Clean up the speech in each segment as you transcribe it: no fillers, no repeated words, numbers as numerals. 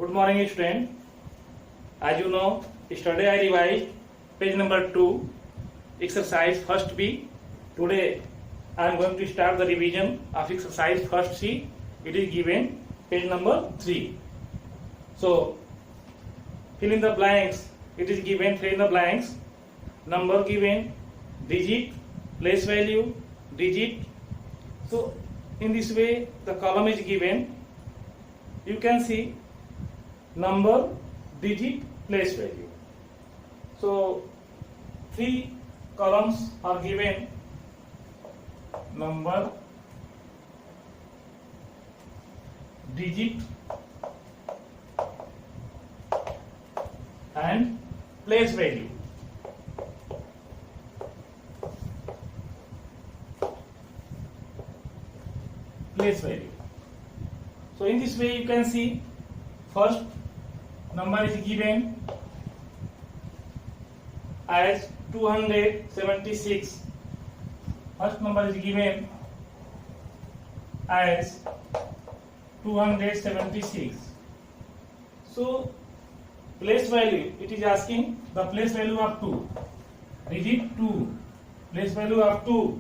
Good morning, student. As you know, yesterday I revised page number 2, exercise first B. Today I am going to start the revision of exercise first C. It is given page number 3. So fill in the blanks. It is given fill in the blanks. Number given, digit, place value, digit. So in this way the column is given. You can see number, digit, place value. So 3 columns are given: number, digit, and place value. Place value. So in this way you can see first number is given as 276. First number is given as 276. So place value, it is asking the place value of 2. Digit 2, place value of 2.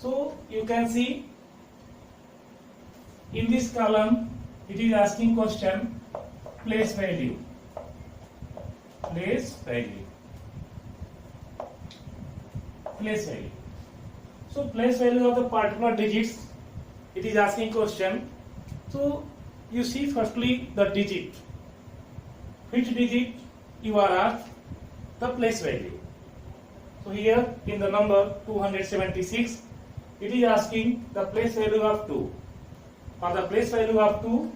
So you can see in this column it is asking question place value. Place value. Place value. So place value of the particular digits, it is asking question. So you see firstly the digit. Which digit you are asked? The place value. So here in the number 276, it is asking the place value of 2. For the place value of 2,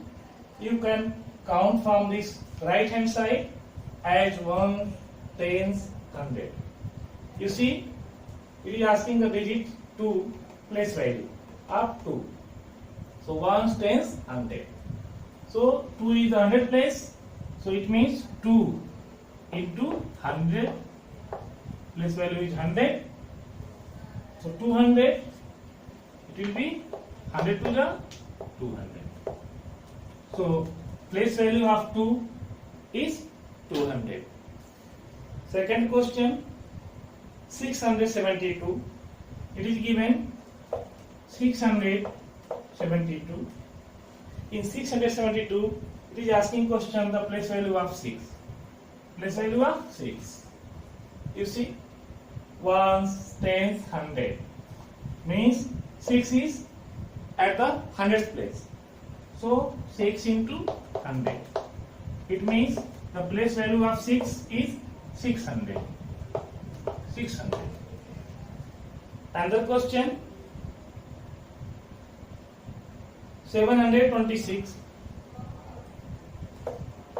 you can count from this right hand side as 1, 10, 100. You see, it is asking the digit 2, place value of 2. So 1, 10, 100. So 2 is the 100 place. So it means 2 into 100. Place value is 100. So 200. It will be 100 to the 200. So place value of 2 is 200. Second question, 672. It is given 672. In 672, it is asking question the place value of 6. Place value of 6. You see, 1, 10, 100 means 6 is at the 100th place. So 6 into 100. It means the place value of 6 is 600. 600. Another question, 726.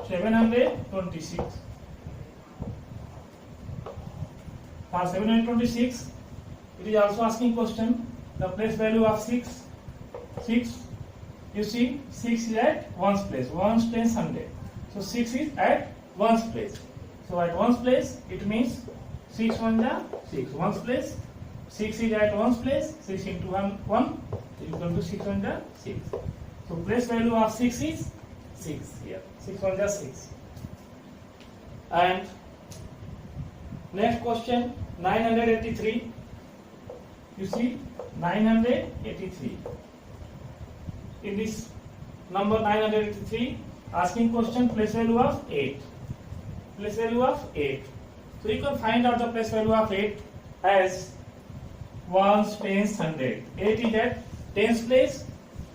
726. For 726, it is also asking question the place value of 6. 6. You see, 6 is at 1's place. 1, 10, 100. So 6 is at 1's place. So at 1's place, it means 6 1 ja 6. 1's place, 6 is at 1's place. 6 into 1 is equal to 6 1 ja 6. So place value of 6 is 6 here. 6 1 ja 6. And next question, 983. You see, 983. In this number 983, asking question place value of 8. Place value of 8. So you can find out the place value of 8 as 1, 10, 100. 8 is at 10's place.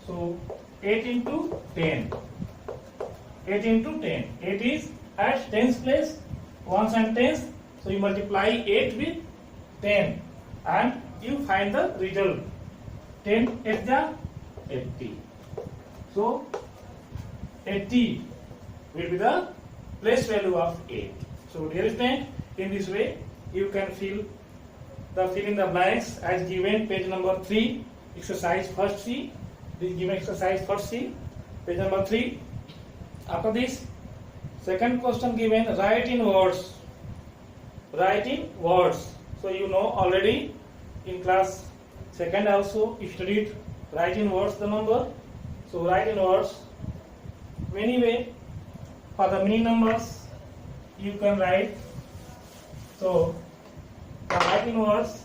So 8 into 10. 8 into 10. 8 is at 10's place. 1s and 10s. So you multiply 8 with 10 and you find the result. 10 8 ja 80. So 80 will be the place value of 8. So dear student, in this way you can fill in the blanks as given page number 3, exercise first C. This is given exercise first C, page number 3. After this, second question given, write in words. Write in words. So you know already in class second also studied write in words the number. So write in words many way. For the many numbers, you can write. So, the right inverse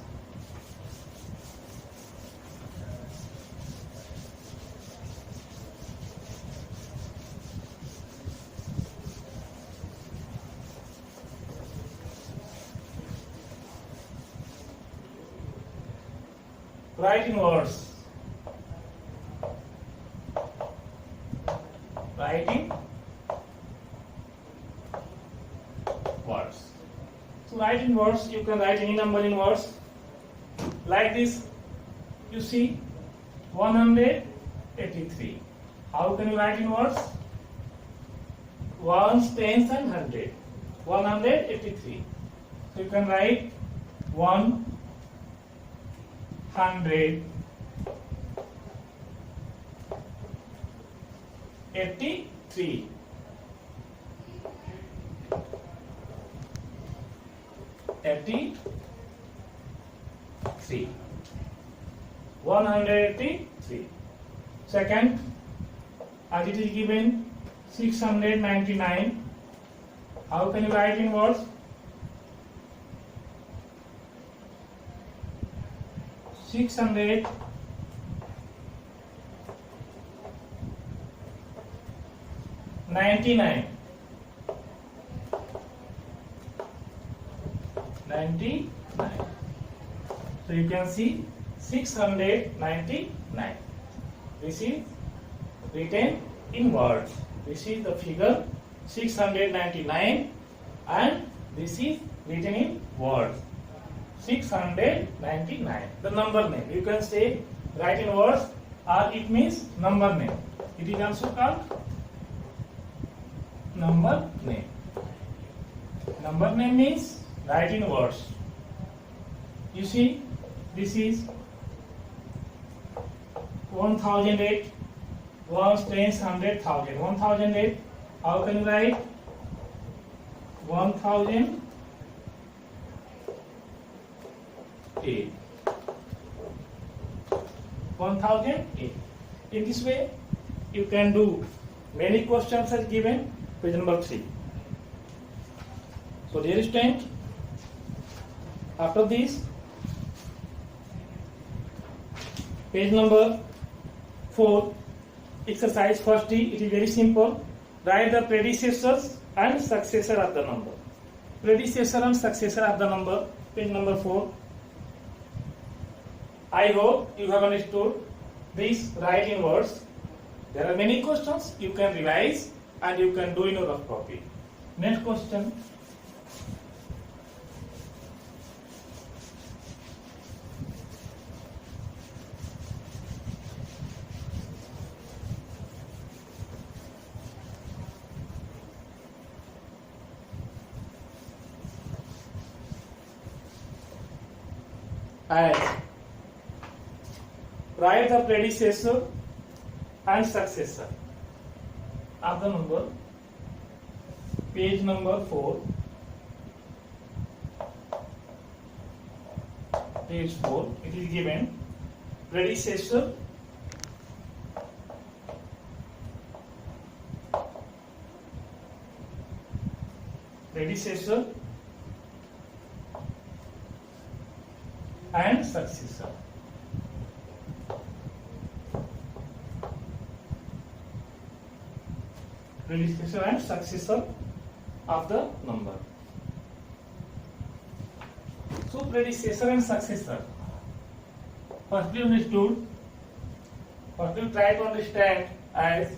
right inverse So write inverse, you can write any number inverse like this. You see 183. How can you write inverse? Ones, tens and 100. 183. So you can write 183. 83. 183. Second, as it is given 699. How can you write in words? $699. So you can see 699. This is written in words. This is the figure 699 and this is written in words. 699. The number name. You can say write in words or it means number name. It is also called number name. Number name means write in words. You see, this is 1008, ones, tens, 100,000. 1008. How can you write? 1008. In this way, you can do many questions as given. Page number 3. So, dear student, after this, page number 4, exercise first D. It is very simple. Write the predecessors and successor of the number. Predecessor and successor of the number. Page number 4. I hope you have understood this write in words. There are many questions you can revise and you can do in your rough copy. Next question. And write the predecessor and successor of the number. Page number 4. Page 4. It is given predecessor and successor. Predecessor and successor of the number. So predecessor and successor. First you understood. First you try to understand as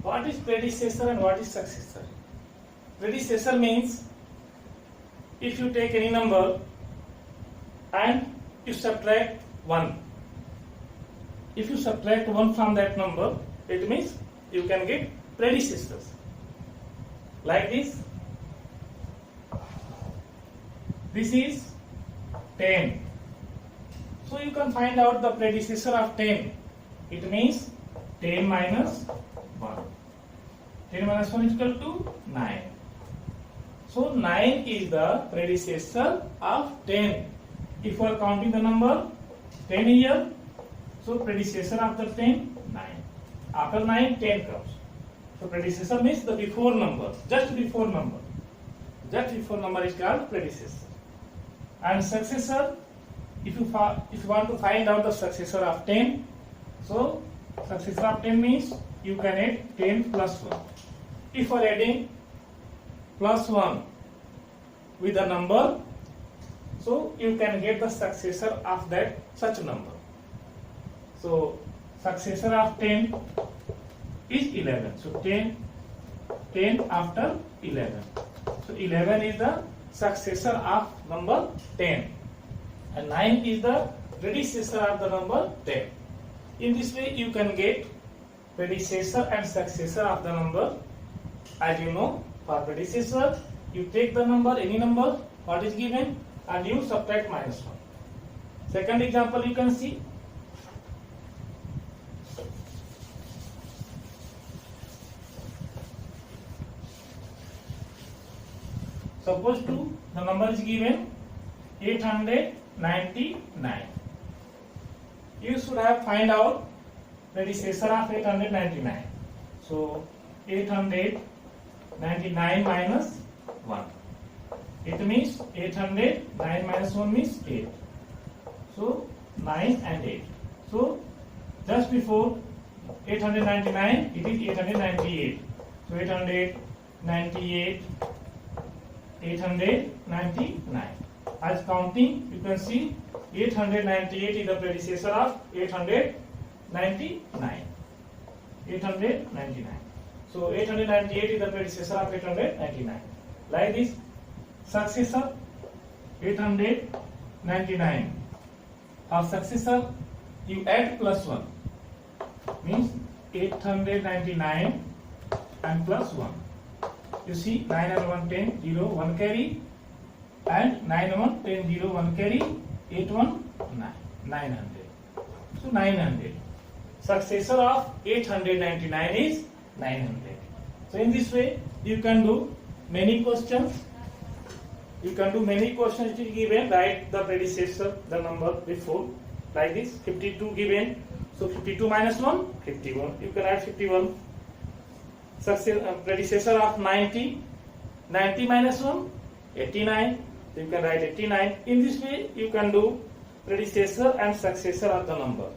what is predecessor and what is successor. Predecessor means if you take any number and you subtract 1. If you subtract 1 from that number, it means you can get predecessors. Like this. This is 10. So you can find out the predecessor of 10. It means 10 minus 1. 10 minus 1 is equal to 9. So 9 is the predecessor of 10. If we are counting the number 10 here, so predecessor after 10, 9. After 9, 10 comes. So predecessor means the before number, just before number. Just before number is called predecessor. And successor, if you want to find out the successor of 10, so successor of 10 means you can add 10 plus 1. If you are adding plus 1 with a number, so you can get the successor of that such number. So successor of 10 is 11. So 10 after 11. So 11 is the successor of number 10 and 9 is the predecessor of the number 10. In this way you can get predecessor and successor of the number. As you know, for predecessor you take the number, any number what is given, and you subtract minus 1. Second example you can see. Suppose the number is given 899. You should have find out predecessor of 899. So 899 minus 1. It means 809 minus 1 means 8. So 9 and 8. So just before 899 it is 898. So 898. As counting, you can see 898 is the predecessor of 899. 899. So 898 is the predecessor of 899. Like this, successor 899. Of successor, you add plus 1. Means 899 and plus 1. You see 9 and 1 10 0 1 carry, and 9 and 1 10 0 1 carry, 8 1 9 900. So 900. Successor of 899 is 900. So in this way you can do many questions. You can do many questions which is given. Write the predecessor, the number before, like this. 52 given. So 52 minus 1 51. You can add 51. Predecessor of 90 minus 1 89. You can write 89. In this way you can do predecessor and successor of the number.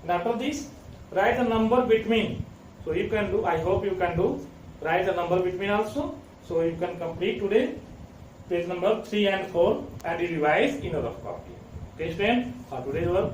And after this, write the number between. So you can do, I hope you can do, write the number between also. So you can complete today page number 3 and 4 and revise in a rough copy. Okay, student, for today's work.